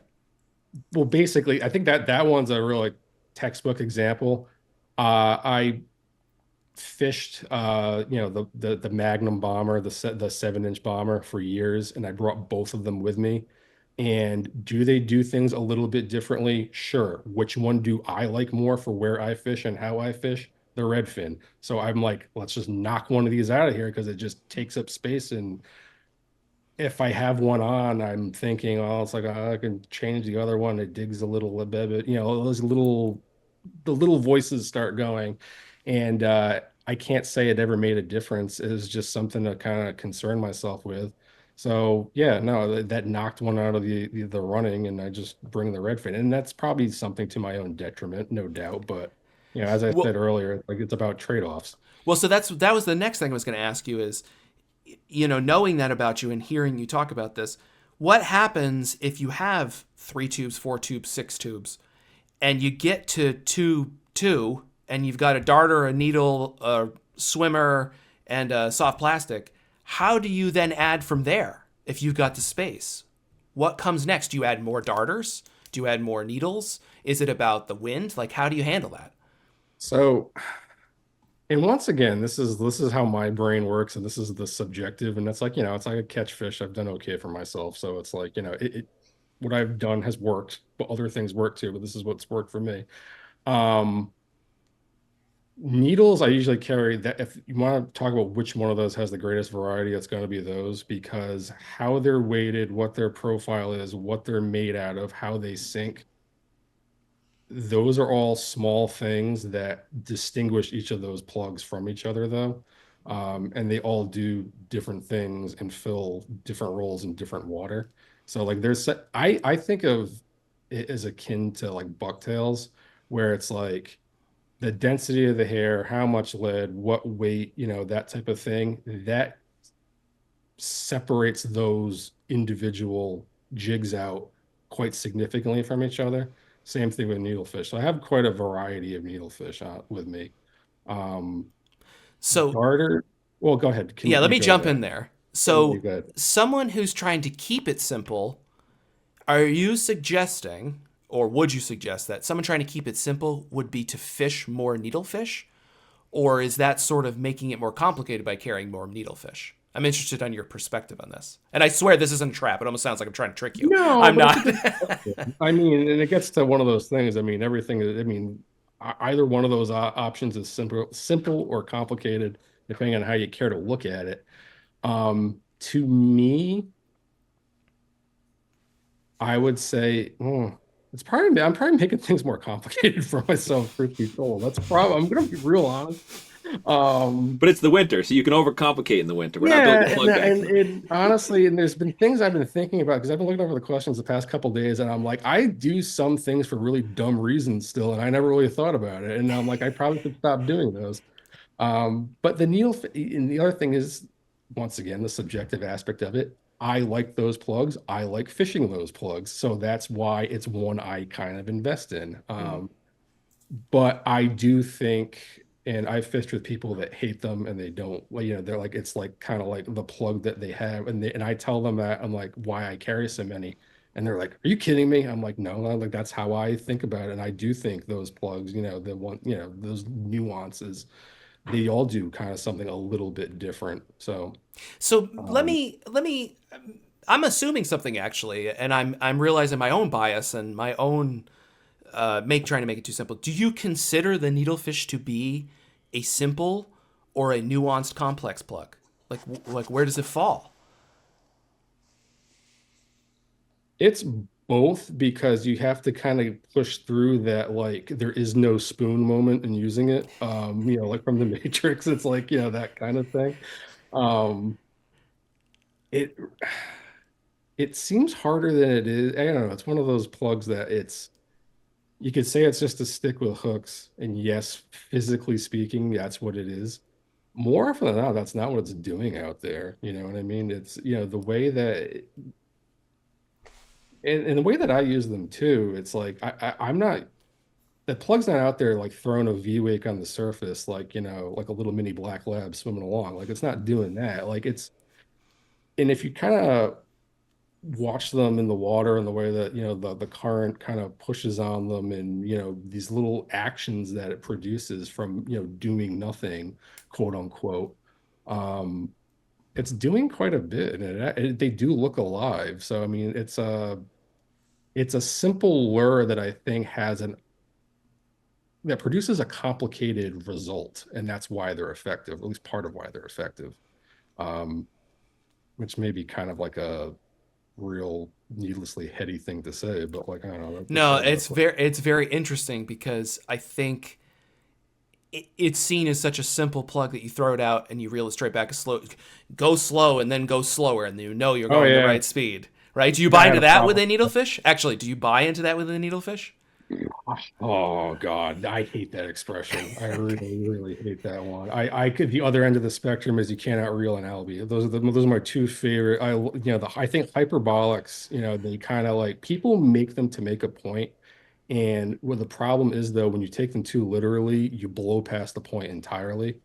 Well, basically, I think that one's a really textbook example. I fished, the Magnum bomber, the 7-inch bomber for years, and I brought both of them with me. And do they do things a little bit differently? Sure. Which one do I like more for where I fish and how I fish? The redfin. So I'm like, let's just knock one of these out of here, because it just takes up space. And if I have one on, I'm thinking, it's I can change the other one. It digs a little bit, those the little voices start going, and I can't say it ever made a difference. It was just something to kind of concern myself with. So that knocked one out of the running, and I just bring the redfin, and that's probably something to my own detriment, no doubt. But as I said earlier, it's about trade-offs. Well, so that was the next thing I was going to ask you is, knowing that about you and hearing you talk about this, what happens if you have 3 tubes, 4 tubes, 6 tubes, and you get to tube 2, and you've got a darter, a needle, a swimmer, and a soft plastic? How do you then add from there if you've got the space? What comes next? Do you add more darters? Do you add more needles? Is it about the wind? Like, how do you handle that? So, and once again, this is how my brain works, and this is the subjective, and it's like, it's like a catch fish. I've done okay for myself, so it's like, what I've done has worked, but other things work too. But this is what's worked for me. Needles, I usually carry that. If you want to talk about which one of those has the greatest variety, it's going to be those, because how they're weighted, what their profile is, what they're made out of, how they sink, those are all small things that distinguish each of those plugs from each other, though. And they all do different things and fill different roles in different water. So like I think of it as akin to like bucktails, where it's like the density of the hair, how much lead, what weight, that type of thing, that separates those individual jigs out quite significantly from each other. Same thing with needlefish. So I have quite a variety of needlefish with me. So Darter. Well, go ahead. let me jump in there. So go ahead. Someone who's trying to keep it simple, are you suggesting, or would you suggest that someone trying to keep it simple would be to fish more needlefish? Or is that sort of making it more complicated by carrying more needlefish? I'm interested on your perspective on this. And I swear this isn't a trap. It almost sounds like I'm trying to trick you. No, I'm not. I mean, and it gets to one of those things. I mean, either one of those options is simple or complicated, depending on how you care to look at it. To me, I would say, I'm probably making things more complicated for myself, truth be told. I'm going to be real honest. But it's the winter, so you can overcomplicate in the winter. We're not building plug bags. And honestly, and there's been things I've been thinking about, because I've been looking over the questions the past couple of days, and I'm like, I do some things for really dumb reasons still, and I never really thought about it. And I'm like, I probably should stop doing those. But and the other thing is, once again, the subjective aspect of it. I like those plugs. I like fishing those plugs. So that's why it's one I kind of invest in. But I do think, and I've fished with people that hate them and they don't, they're like, it's like kind of like the plug that they have. And I tell them that, I'm like, why I carry so many. And they're like, are you kidding me? I'm like, no, like that's how I think about it. And I do think those plugs, those nuances, they all do kind of something a little bit different. So let me I'm assuming something actually, and I'm realizing my own bias and my own trying to make it too simple. Do you consider the needlefish to be a simple or a nuanced complex plug? Like where does it fall? It's both, because you have to kind of push through that, like, there is no spoon moment in using it. Like from the Matrix, it's like, that kind of thing. It seems harder than it is. I don't know. It's one of those plugs that you could say it's just a stick with hooks. And yes, physically speaking, that's what it is. More often than not, that's not what it's doing out there. You know what I mean? It's, the way that, and the way that I use them too, it's like, I'm not, the plug's not out there like throwing a V-wake on the surface, like, like a little mini black lab swimming along. Like, it's not doing that. Like, and if you kind of watch them in the water and the way that, the current kind of pushes on them, and, these little actions that it produces from, doing nothing, quote unquote, it's doing quite a bit, and they do look alive. So, I mean, it's a simple lure that I think that produces a complicated result, and that's why they're effective, at least part of why they're effective. Which may be kind of like a real needlessly heady thing to say, but like, I don't know. No, it's very interesting, because I think it's seen as such a simple plug that you throw it out and you reel it straight back. Go slow and then go slower, and you're going the right speed, right? Do you buy into that with a needlefish? Actually, do you buy into that with a needlefish? Oh God, I hate that expression. I really, really hate that one. I could the other end of the spectrum is you cannot reel an albie. Those are my two favorite. I think hyperbolics. They kind of like people make them to make a point, and what the problem is though, when you take them too literally, you blow past the point entirely.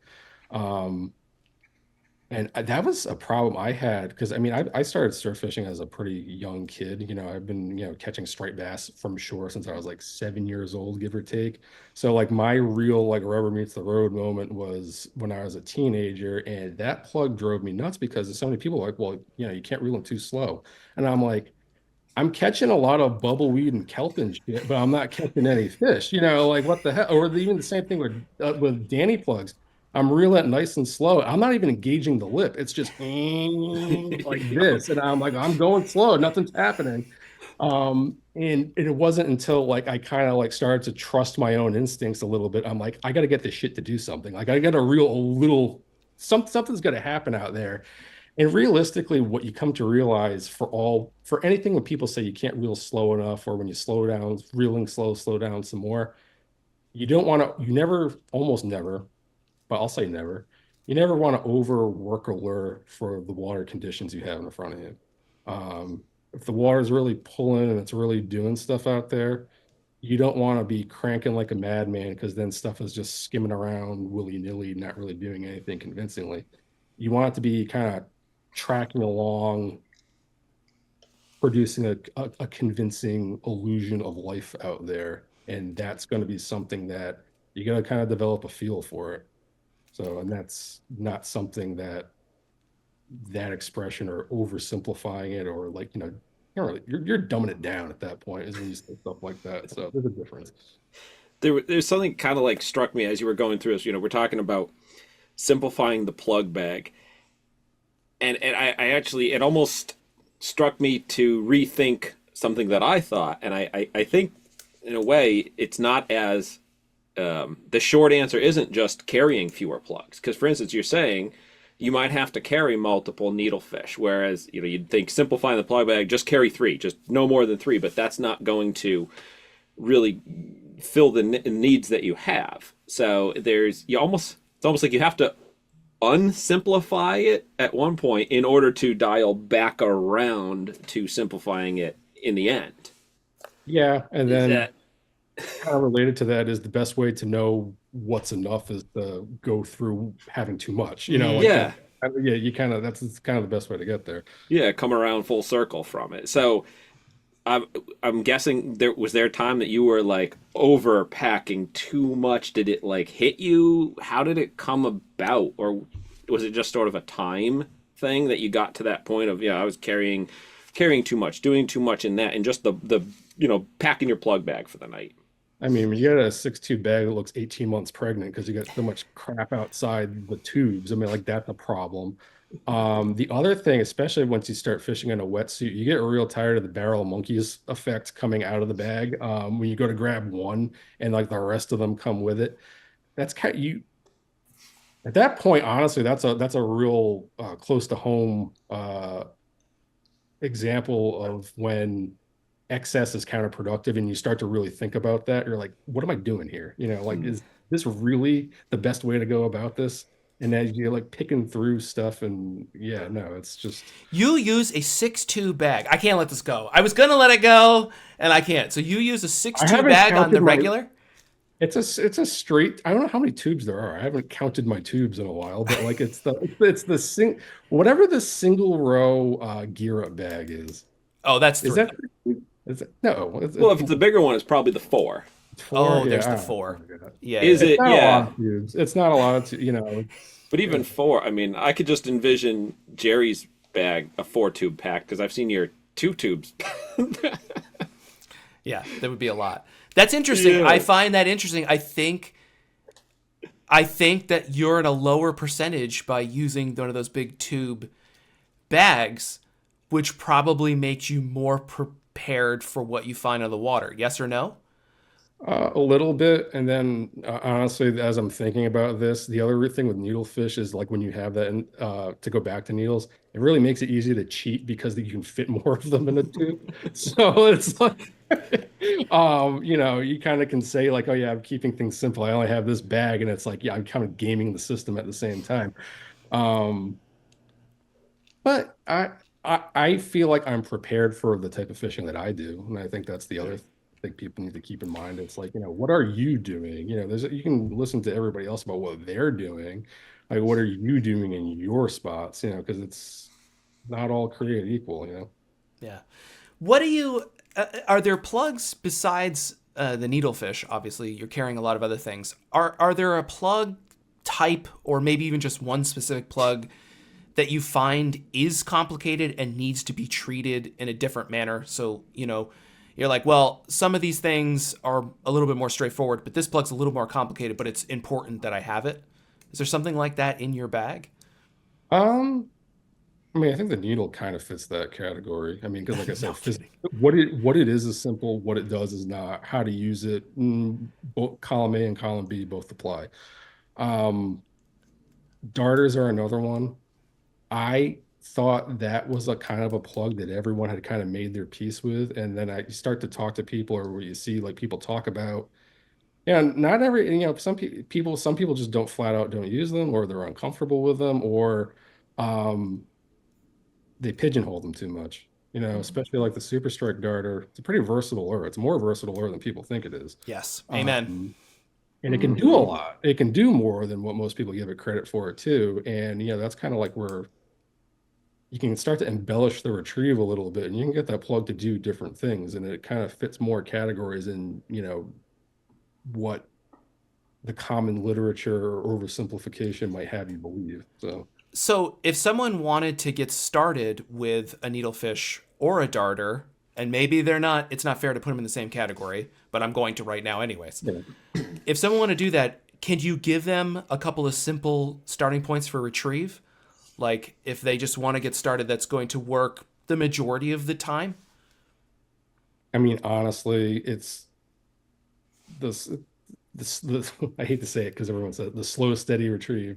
Um, and that was a problem I had because I started surf fishing as a pretty young kid. I've been, catching striped bass from shore since I was like 7 years old, give or take. So like my real like rubber meets the road moment was when I was a teenager, and that plug drove me nuts because so many people are like, well, you can't reel them too slow. And I'm like, I'm catching a lot of bubbleweed and kelp and shit, but I'm not catching any fish. Like what the hell? Or even the same thing with Danny plugs. I'm reeling it nice and slow. I'm not even engaging the lip. It's just like this, and I'm like, I'm going slow. Nothing's happening. And it wasn't until like I kind of like started to trust my own instincts a little bit. I'm like, I got to get this shit to do something. Like I got to reel a little. Something's going to happen out there. And realistically, what you come to realize for anything when people say you can't reel slow enough, or when you slow down, reeling slow down some more, you don't want to, you never, almost never, but I'll say never, you never want to overwork a lure for the water conditions you have in front of you. If the water's really pulling and it's really doing stuff out there, you don't want to be cranking like a madman because then stuff is just skimming around willy-nilly, not really doing anything convincingly. You want it to be kind of tracking along, producing a convincing illusion of life out there. And that's going to be something that you got to kind of develop a feel for it. So, and that's not something that expression or oversimplifying it or like, you're dumbing it down at that point is when you say stuff like that. So there's a difference. There's something kind of like struck me as you were going through this. We're talking about simplifying the plug bag. And I actually, it almost struck me to rethink something that I thought. And I think, in a way, it's not as, the short answer isn't just carrying fewer plugs. Because, for instance, you're saying you might have to carry multiple needlefish, whereas, you'd think simplifying the plug bag, just carry 3, just no more than 3, but that's not going to really fill the needs that you have. So it's almost like you have to unsimplify it at one point in order to dial back around to simplifying it in the end. Yeah, and then kind of related to that is the best way to know what's enough is to go through having too much. Yeah, you kind of that's kind of the best way to get there. Yeah, come around full circle from it. So I'm guessing was there a time that you were like overpacking too much? Did it like hit you? How did it come about? Or was it just sort of a time thing that you got to that point of, I was carrying too much, doing too much in that, and just the packing your plug bag for the night? I mean, when you got a 6'2" bag that looks 18 months pregnant because you got so much crap outside the tubes, I mean, like that's a problem. The other thing, especially once you start fishing in a wetsuit, you get real tired of the barrel monkeys effect coming out of the bag. When you go to grab one and like the rest of them come with it, that's kind of you. At that point, honestly, that's a real close to home example of when excess is counterproductive and you start to really think about that. You're like, what am I doing here? Like, is this really the best way to go about this? And as you're like picking through stuff and no, it's just. You use a 6'2" bag. I can't let this go. I was going to let it go and I can't. So you use a 6'2" bag on the regular? It's a straight. I don't know how many tubes there are. I haven't counted my tubes in a while, but like whatever the single row gear up bag is. Oh, that's 3. No. Well, if it's the bigger one, it's probably the 4. Oh, there's the 4. Yeah. Is it? Yeah. It's not a lot of, But even 4, I mean, I could just envision Jerry's bag, a 4-tube pack, because I've seen your 2 tubes. Yeah, that would be a lot. That's interesting. Yeah. I find that interesting. I think that you're at a lower percentage by using one of those big tube bags, which probably makes you more prepared for what you find on the water. Yes or no? A little bit. And then honestly, as I'm thinking about this, the other thing with needlefish is like when you have that to go back to needles, it really makes it easy to cheat because you can fit more of them in a tube. So it's like You kind of can say like, oh yeah, I'm keeping things simple. I only have this bag, and it's like, yeah, I'm kind of gaming the system at the same time. Um, but I feel like I'm prepared for the type of fishing that I do, and I think that's the other thing people need to keep in mind. It's like, what are you doing? You can listen to everybody else about what they're doing. Like, what are you doing in your spots? Because it's not all created equal. Yeah. What do you? Are there plugs besides the needlefish? Obviously, you're carrying a lot of other things. Are there a plug type, or maybe even just one specific plug that you find is complicated and needs to be treated in a different manner? So you're like, well, some of these things are a little bit more straightforward, but this plug's a little more complicated. But it's important that I have it. Is there something like that in your bag? Um, I mean, I think the needle kind of fits that category. I mean, because like I No said, kidding. what it is simple. What it does is not. How to use it, both column A and column B both apply. Um, Darters are another one. I thought that was a kind of a plug that everyone had kind of made their peace with, and then you start to talk to people, or where you see like people talk about, yeah, not every, some people just don't flat out don't use them, or they're uncomfortable with them, or um, they pigeonhole them too much. Especially like the Super Strike darter. It's a pretty versatile lure. It's more versatile lure than people think it is. Yes. Amen. Um, and it can do a lot. It can do more than what most people give it credit for too. And that's kind of like where you can start to embellish the retrieve a little bit, and you can get that plug to do different things, and it kind of fits more categories in what the common literature or oversimplification might have you believe. So, if someone wanted to get started with a needlefish or a darter, and maybe it's not fair to put them in the same category, but I'm going to right now anyways. Yeah. If someone want to do that, can you give them a couple of simple starting points for retrieve? Like if they just want to get started, that's going to work the majority of the time? I mean, honestly, it's this I hate to say it because everyone says the slow, steady retrieve,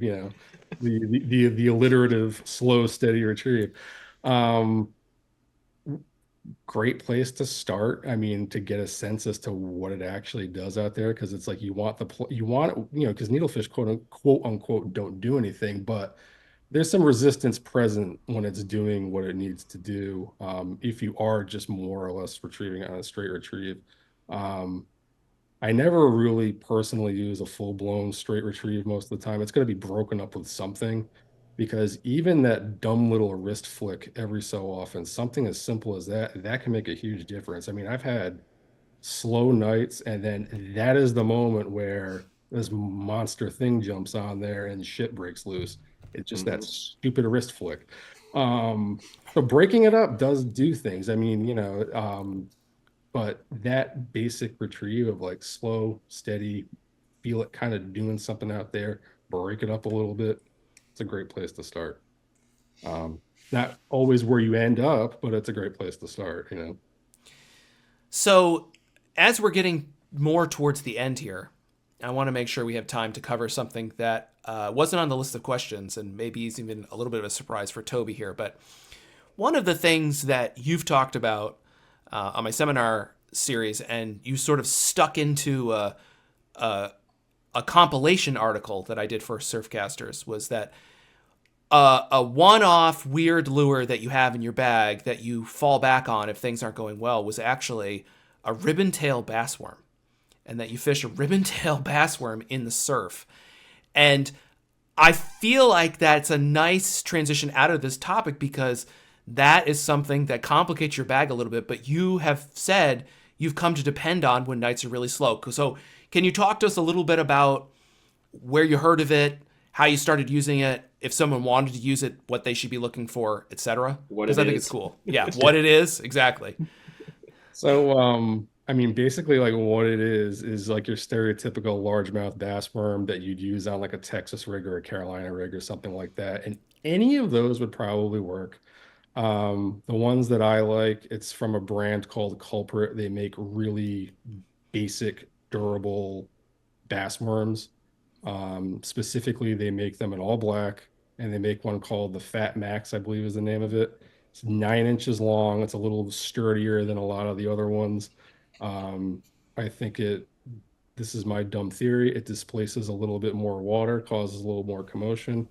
the alliterative slow, steady retrieve. Um, Great place to start. I mean, to get a sense as to what it actually does out there, because it's like you want because needlefish quote unquote don't do anything, but there's some resistance present when it's doing what it needs to do. If you are just more or less retrieving on a straight retrieve. Um, I never really personally use a full-blown straight retrieve most of the time. It's going to be broken up with something, because even that dumb little wrist flick every so often, something as simple as that can make a huge difference. I mean, I've had slow nights, and then that is the moment where this monster thing jumps on there and shit breaks loose. It's just that stupid wrist flick. So breaking it up does do things. I mean, but that basic retrieve of like slow, steady, feel it kind of doing something out there, break it up a little bit. It's a great place to start. Not always where you end up, but it's a great place to start. So, as we're getting more towards the end here, I want to make sure we have time to cover something that wasn't on the list of questions, and maybe is even a little bit of a surprise for Toby here. But one of the things that you've talked about on my seminar series, and you sort of stuck into a compilation article that I did for Surfcasters, was that a one-off weird lure that you have in your bag that you fall back on if things aren't going well was actually a ribbon-tail bassworm, and that you fish a ribbon-tail bassworm in the surf. And I feel like that's a nice transition out of this topic, because that is something that complicates your bag a little bit, but you have said you've come to depend on when nights are really slow. So can you talk to us a little bit about where you heard of it, how you started using it, if someone wanted to use it, what they should be looking for, etc.? Because I think it's cool. Yeah, what it is, exactly. So, I mean, basically, like what it is like your stereotypical largemouth bass worm that you'd use on like a Texas rig or a Carolina rig or something like that. And any of those would probably work. The ones that I like, it's from a brand called Culprit. They make really basic, durable bass worms. Specifically, they make them in all black, and they make one called the Fat Max, I believe is the name of it. It's 9 inches long. It's a little sturdier than a lot of the other ones. Um, I think this is my dumb theory. It displaces a little bit more water, causes a little more commotion.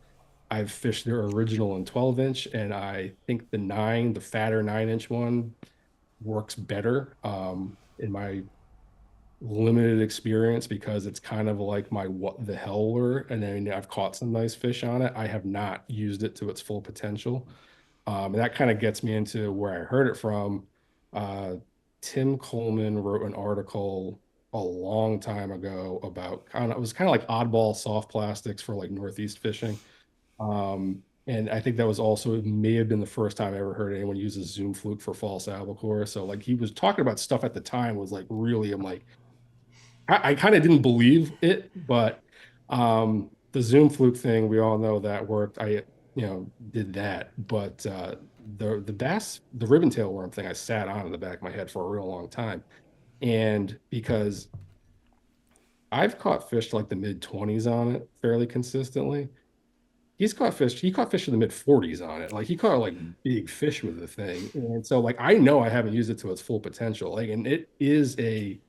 I've fished their original and 12-inch, and I think the fatter 9-inch one works better in my limited experience because it's kind of like my what the hell lure. And then I've caught some nice fish on it. I have not used it to its full potential. And that kind of gets me into where I heard it from. Uh, Tim Coleman wrote an article a long time ago about it was kind of like oddball soft plastics for like Northeast fishing. And I think that was also, it may have been the first time I ever heard anyone use a Zoom fluke for false albacore. So like he was talking about stuff at the time was like really, I'm like, I kind of didn't believe it, but the Zoom fluke thing, we all know that worked. Did that, but the ribbon tail worm thing, I sat on in the back of my head for a real long time, and because I've caught fish like the mid 20s on it fairly consistently. He caught fish in the mid 40s on it. Like he caught like big fish with the thing, and so like I know I haven't used it to its full potential. Like, and it is a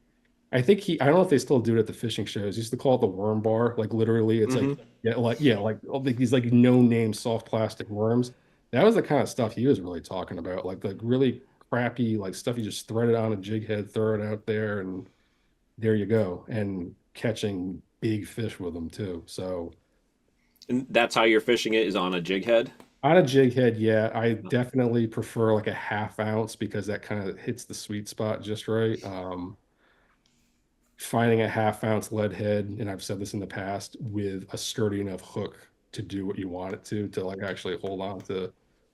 I don't know if they still do it at the fishing shows. Used to call it the worm bar. Like literally, it's like Hmm. like all these like no name soft plastic worms. That was the kind of stuff he was really talking about. Like really crappy like stuff you just thread it on a jig head, throw it out there, and there you go. And catching big fish with them too. So And that's how you're fishing it is on a jig head. on a jig head, yeah, I definitely prefer like a half ounce because that kind of hits the sweet spot just right. Finding a half-ounce lead head, and I've said this in the past, with a sturdy enough hook to do what you want it to like actually hold on to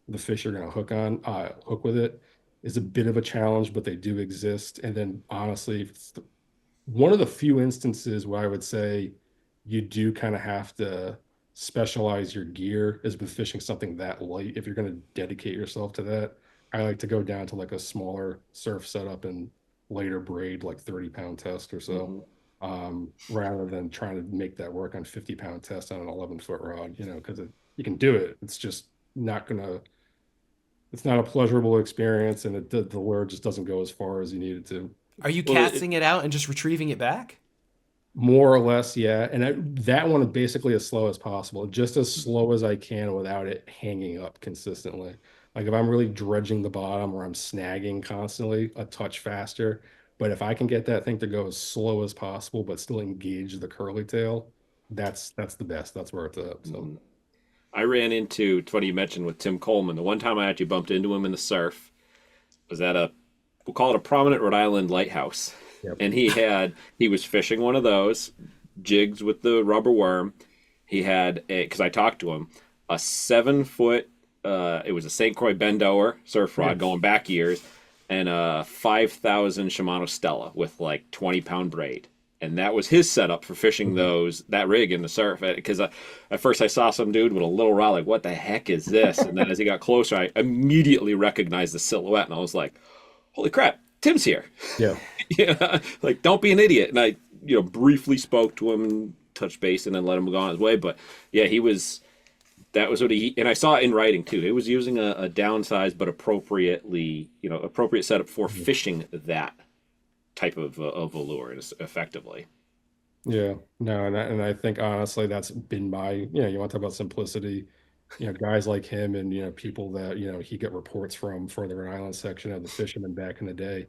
the fish you're going to hook with it, is a bit of a challenge, but they do exist. And then honestly, it's one of the few instances where I would say you do kind of have to specialize your gear is with fishing something that light. If you're going to dedicate yourself to that, I like to go down to like a smaller surf setup and lighter braid, like 30-pound test or so, Hmm. rather than trying to make that work on 50-pound test on an 11-foot rod, because you can do it. It's just not gonna, it's not a pleasurable experience, and the lure just doesn't go as far as you need it to. Are you Well, casting it out and just retrieving it back? More or less, yeah. And that one is basically as slow as possible, just as slow as I can without it hanging up consistently. Like if I'm really dredging the bottom or I'm snagging constantly, a touch faster. But if I can get that thing to go as slow as possible, but still engage the curly tail, that's the best. That's where it's at. So I ran into, it's funny you mentioned with Tim Coleman. The one time I actually bumped into him in the surf was at we'll call it a prominent Rhode Island lighthouse. yep. And he was fishing one of those jigs with the rubber worm. He had because I talked to him, a 7 foot, it was a St. Croix Bendower surf Yeah. rod going back years, and a 5,000 Shimano Stella with like 20-pound braid. And that was his setup for fishing Mhm. that rig in the surf. Because at first I saw some dude with a little rod, like, what the heck is this? And then as he got closer, I immediately recognized the silhouette, and I was like, holy crap, Tim's here. Yeah. Yeah, like, don't be an idiot. And I, briefly spoke to him and touched base and then let him go on his way. But yeah, that was what and I saw it in writing too. It was using a downsized but appropriate setup for Mhm. fishing that type of a lure effectively. Yeah. No, and I think honestly that's been you want to talk about simplicity. Guys like him and people that he get reports from for the Rhode Island section of the fishermen back in the day.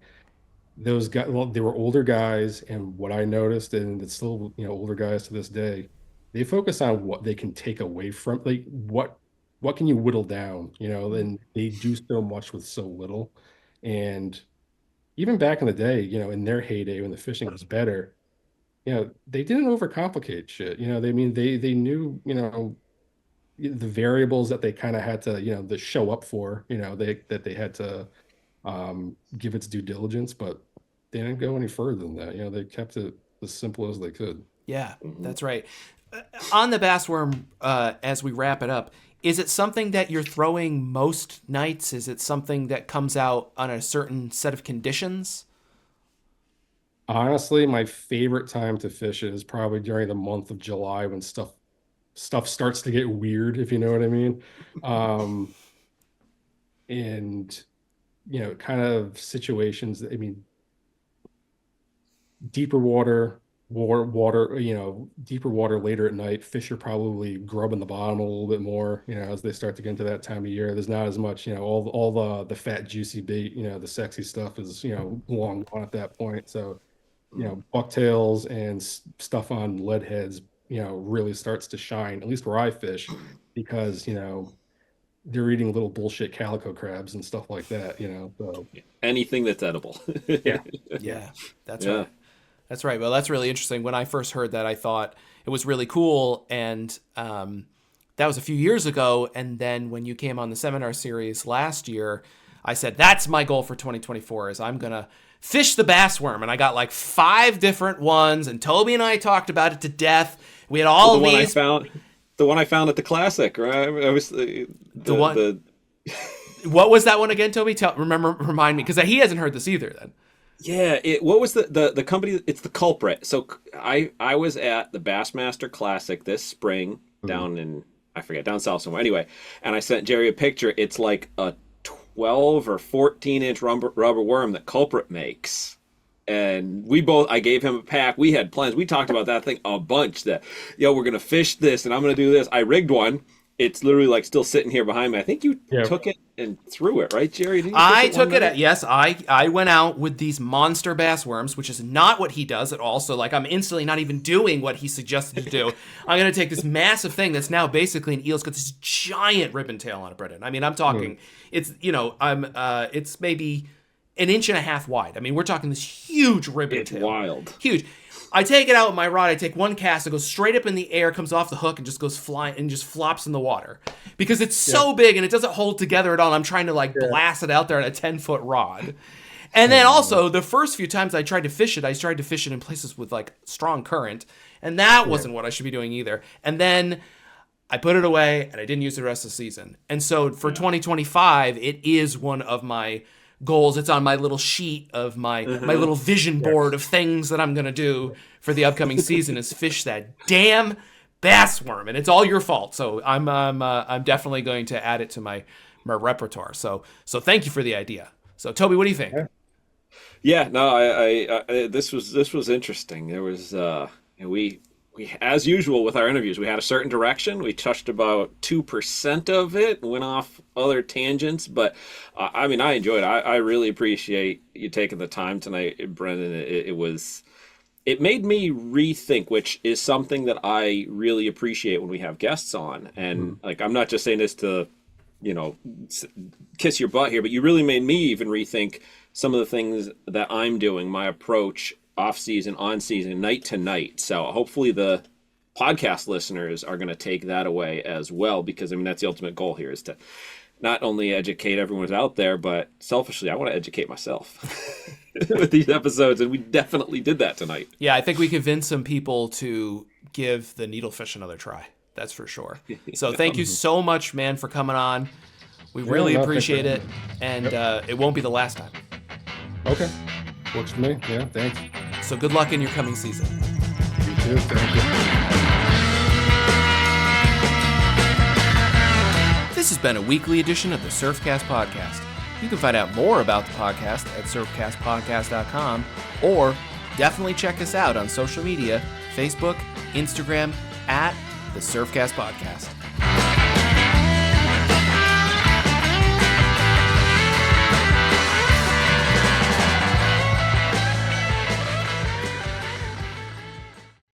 Those guys, well, they were older guys, and what I noticed, and it's still older guys to this day, they focus on what they can take away from, like what can you whittle down, and they do so much with so little. And even back in the day, in their heyday when the fishing was better, they didn't overcomplicate shit. They knew, the variables that they kind of had to, to show up for, they had to give its due diligence, but they didn't go any further than that. They kept it as simple as they could. Yeah, Hmm. that's right. On the bassworm, as we wrap it up, is it something that you're throwing most nights? Is it something that comes out on a certain set of conditions? Honestly, my favorite time to fish it is probably during the month of July when stuff starts to get weird, if you know what I mean. Um, and kind of situations. I mean, deeper water, deeper water later at night, fish are probably grubbing the bottom a little bit more, as they start to get into that time of year. There's not as much, all the fat, juicy bait, the sexy stuff is, long gone at that point. So, bucktails and stuff on lead heads, really starts to shine, at least where I fish, because, they're eating little bullshit calico crabs and stuff like that, so anything that's edible. yeah. Yeah, that's right. That's right. Well, that's really interesting. When I first heard that, I thought it was really cool. And that was a few years ago. And then when you came on the seminar series last year, I said, that's my goal for 2024 is I'm going to fish the bassworm. And I got like 5 different ones. And Toby and I talked about it to death. We had all of these. The one I found at the Classic, right? I was the one. What was that one again, Toby? Remind me, because he hasn't heard this either then. Yeah, what was the company? It's the Culprit. So I was at the Bassmaster Classic this spring down in, I forget, down south somewhere. Anyway, and I sent Jerry a picture. It's like a 12 or 14-inch rubber worm that Culprit makes. And I gave him a pack. We had plans. We talked about that thing a bunch, that, we're going to fish this and I'm going to do this. I rigged one. It's literally like still sitting here behind me. I think you took it and threw it, right, Jerry? I took it. Yes, I went out with these monster bass worms, which is not what he does at all. So like I'm instantly not even doing what he suggested to do. I'm going to take this massive thing that's now basically an eel. It's got this giant ribbon tail on it, Brendan. I mean, I'm talking, it's, it's maybe 1.5 inches wide. I mean, we're talking this huge ribbon tail. It's wild. Huge. I take it out with my rod. I take one cast. It goes straight up in the air, comes off the hook, and just goes flying and just flops in the water because it's so big and it doesn't hold together at all. I'm trying to blast it out there on a 10-foot rod. And then also the first few times I tried to fish it in places with like strong current, and that wasn't what I should be doing either. And then I put it away and I didn't use it the rest of the season. And so for 2025, it is one of my goals. It's on my little sheet of my little vision board of things that I'm going to do for the upcoming season is fish that damn bassworm, and it's all your fault. So I'm definitely going to add it to my repertoire. So thank you for the idea. So Toby, what do you think? Yeah, no, I this was interesting. There was we as usual with our interviews, we had a certain direction. We touched about 2% of it, went off other tangents, but I mean, I enjoyed it. I really appreciate you taking the time tonight, Brendan. It made me rethink, which is something that I really appreciate when we have guests on. And like, I'm not just saying this to, kiss your butt here, but you really made me even rethink some of the things that I'm doing, my approach off season, on season, night to night. So hopefully the podcast listeners are going to take that away as well, because I mean, that's the ultimate goal here, is to not only educate everyone who's out there, but selfishly, I want to educate myself with these episodes. And we definitely did that tonight. Yeah, I think we convinced some people to give the needlefish another try. That's for sure. So thank you so much, man, for coming on. We really appreciate it. And it won't be the last time. Okay. Works for me. Yeah, thanks. So good luck in your coming season. You too. Thank you. This has been a weekly edition of the Surfcast Podcast. You can find out more about the podcast at surfcastpodcast.com, or definitely check us out on social media, Facebook, Instagram, at the Surfcast Podcast.